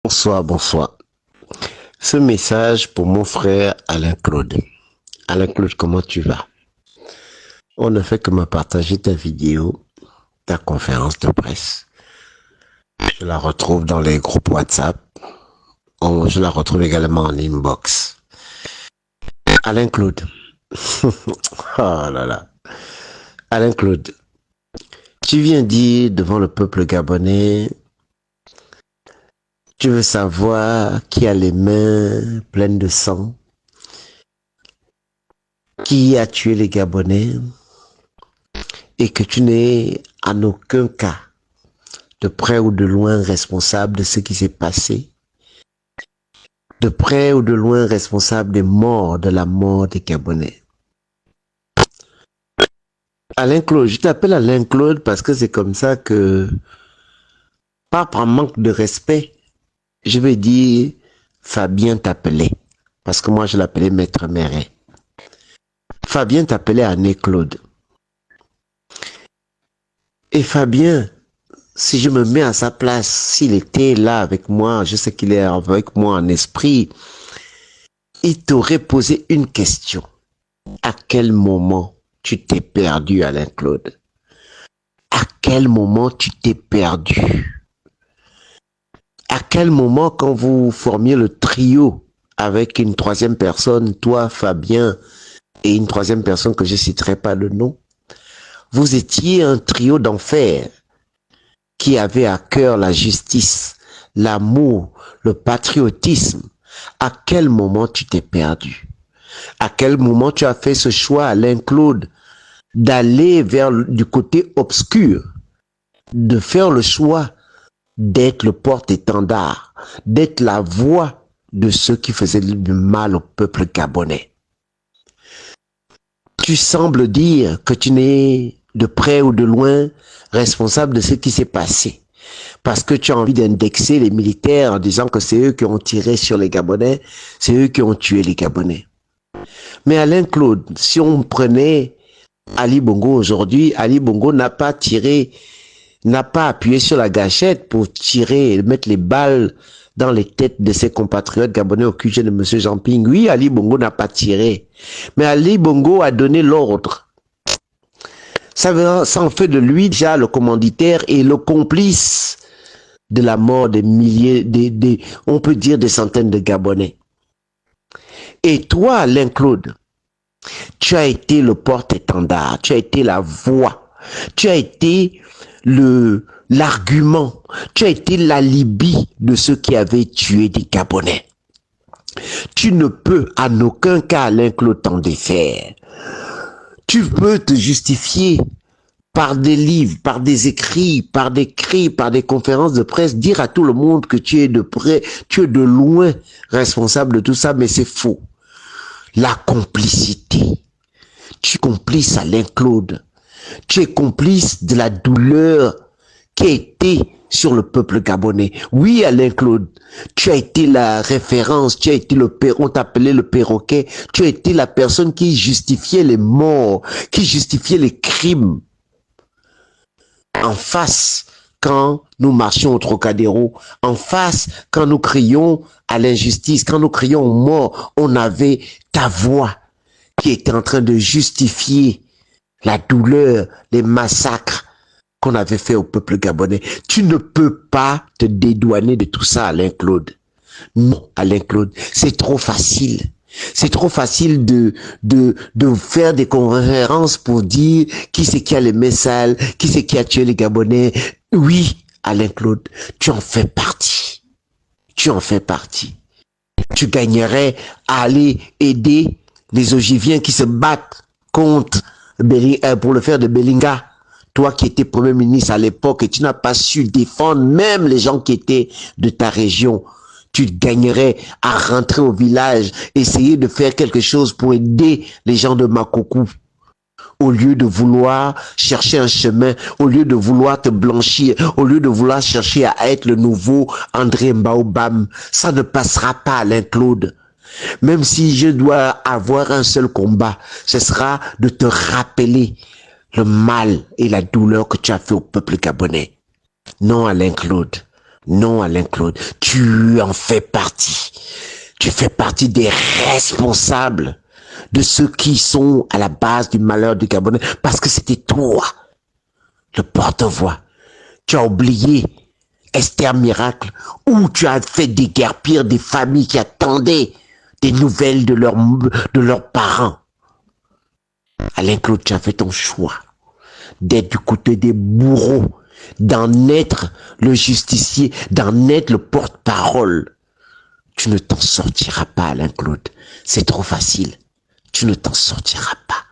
Bonsoir, bonsoir. Ce message pour mon frère Alain Claude. Alain Claude, comment tu vas? On ne fait que me partager ta vidéo, ta conférence de presse. Je la retrouve dans les groupes WhatsApp. Je la retrouve également en inbox. Alain Claude. Oh là là. Alain Claude, tu viens dire devant le peuple gabonais, tu veux savoir qui a les mains pleines de sang, qui a tué les Gabonais, et que tu n'es en aucun cas, de près ou de loin, responsable de ce qui s'est passé, de près ou de loin responsable des morts, de la mort des Gabonais. Alain Claude, je t'appelle Alain Claude parce que c'est comme ça que, pas par manque de respect, je vais dire Fabien t'appelait, parce que moi je l'appelais Maître Méret. Fabien t'appelait Alain Claude. Et Fabien, si je me mets à sa place, s'il était là avec moi, je sais qu'il est avec moi en esprit, il t'aurait posé une question. À quel moment tu t'es perdu, Alain Claude? À quel moment tu t'es perdu? À quel moment, quand vous formiez le trio avec une troisième personne, toi, Fabien, et une troisième personne que je ne citerai pas le nom, vous étiez un trio d'enfer qui avait à cœur la justice, l'amour, le patriotisme. À quel moment tu t'es perdu? À quel moment tu as fait ce choix, Alain Claude, d'aller vers du côté obscur, de faire le choix d'être le porte-étendard, d'être la voix de ceux qui faisaient du mal au peuple gabonais? Tu sembles dire que tu n'es de près ou de loin responsable de ce qui s'est passé, parce que tu as envie d'indexer les militaires en disant que c'est eux qui ont tiré sur les Gabonais, c'est eux qui ont tué les Gabonais. Mais Alain Claude, si on prenait Ali Bongo aujourd'hui, Ali Bongo n'a pas tiré, n'a pas appuyé sur la gâchette pour tirer, mettre les balles dans les têtes de ses compatriotes gabonais au QG de M. Jean-Ping. Oui, Ali Bongo n'a pas tiré, mais Ali Bongo a donné l'ordre. Ça en fait de lui déjà le commanditaire et le complice de la mort des milliers, on peut dire des centaines de Gabonais. Et toi, Alain Claude, tu as été le porte-étendard, tu as été la voix, tu as été l'argument, tu as été l'alibi de ceux qui avaient tué des Gabonais. Tu ne peux en aucun cas, Alain Claude, t'en défaire. Tu peux te justifier par des livres, par des écrits, par des cris, par des conférences de presse, dire à tout le monde que tu es de près, tu es de loin responsable de tout ça, mais c'est faux. La complicité. Tu es complice, Alain Claude. Tu es complice de la douleur qui a été sur le peuple gabonais. Oui, Alain Claude, tu as été la référence, tu as été on t'appelait le perroquet, tu as été la personne qui justifiait les morts, qui justifiait les crimes. En face, quand nous marchions au Trocadéro, en face, quand nous crions à l'injustice, quand nous crions aux morts, on avait ta voix qui était en train de justifier la douleur, les massacres qu'on avait fait au peuple gabonais. Tu ne peux pas te dédouaner de tout ça, Alain Claude. Non, Alain Claude, c'est trop facile. C'est trop facile de faire des conférences pour dire qui c'est qui a les mains sales, qui c'est qui a tué les Gabonais. Oui, Alain Claude, tu en fais partie. Tu en fais partie. Tu gagnerais à aller aider les Ogiviens qui se battent contre pour le faire de Belinga. Toi qui étais Premier ministre à l'époque et tu n'as pas su défendre même les gens qui étaient de ta région. Tu gagnerais à rentrer au village, essayer de faire quelque chose pour aider les gens de Makoukou. Au lieu de vouloir chercher un chemin, au lieu de vouloir te blanchir, au lieu de vouloir chercher à être le nouveau André Mbaobam, ça ne passera pas, Alain Claude. Même si je dois avoir un seul combat, ce sera de te rappeler le mal et la douleur que tu as fait au peuple gabonais. Non, Alain Claude, Non, Alain-Claude, tu en fais partie. Tu fais partie des responsables de ceux qui sont à la base du malheur du Gabonais, parce que c'était toi, le porte-voix. Tu as oublié Esther Miracle, où tu as fait déguerpir des familles qui attendaient des nouvelles de leurs parents. Alain-Claude, tu as fait ton choix d'être du côté des bourreaux, d'en être le justicier, d'en être le porte-parole. Tu ne t'en sortiras pas, Alain-Claude. C'est trop facile. Tu ne t'en sortiras pas.